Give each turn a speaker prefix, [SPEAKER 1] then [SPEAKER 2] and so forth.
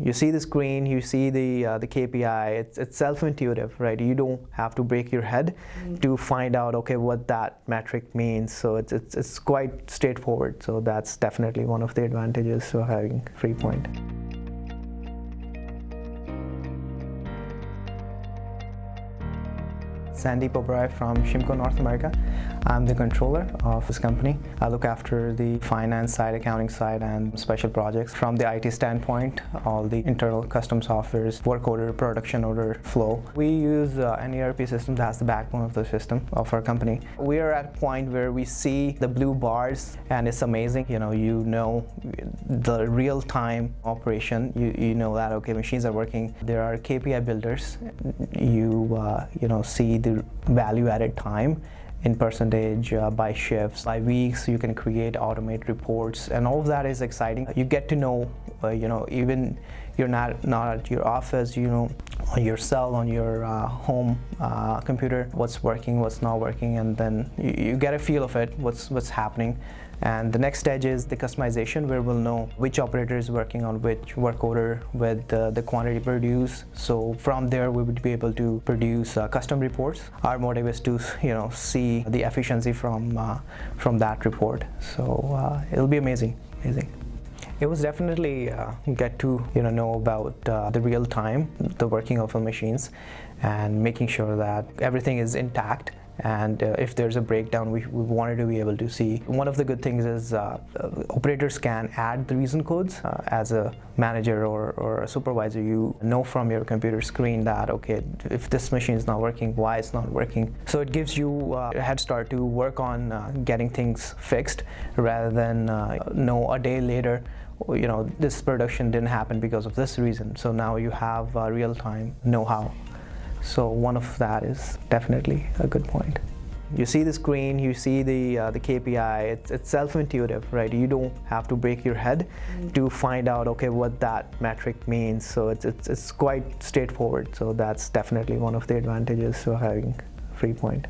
[SPEAKER 1] You see the screen, you see the KPI. It's self-intuitive, right? You don't have to break your head to find out, okay, what that metric means. So it's quite straightforward. So that's definitely one of the advantages of having FreePoint. Sandeep Oberoi from Shimco North America. I'm the controller of this company. I look after the finance side, accounting side, and special projects. From the IT standpoint, all the internal custom softwares, work order, production order flow. We use an ERP system that's the backbone of the system of our company. We are at a point where we see the blue bars, and it's amazing. You know the real-time operation. You know that, okay, machines are working. There are KPI builders. You see the value-added time in percentage, by shifts, by weeks. You can create, automate reports, and all of that is exciting. You get to know, even you're not at your office, on your cell, on your home computer, what's working, what's not working, and then you get a feel of it, what's happening. And the next stage is the customization, where we'll know which operator is working on which work order with the quantity produced. So from there, we would be able to produce custom reports. Our motive is to see the efficiency from that report. So it'll be amazing. It was definitely get to know about the real time, the working of the machines, and making sure that everything is intact. And if there's a breakdown, we wanted to be able to see. One of the good things is operators can add the reason codes. As a manager or a supervisor, you know from your computer screen that, okay, if this machine is not working, why it's not working. So it gives you a head start to work on getting things fixed, rather than know a day later, this production didn't happen because of this reason. So now you have real-time know-how. So one of that is definitely a good point. You see the screen, you see the KPI. It's self-intuitive, right? You don't have to break your head to find out, okay, what that metric means. So it's quite straightforward. So that's definitely one of the advantages of having FreePoint.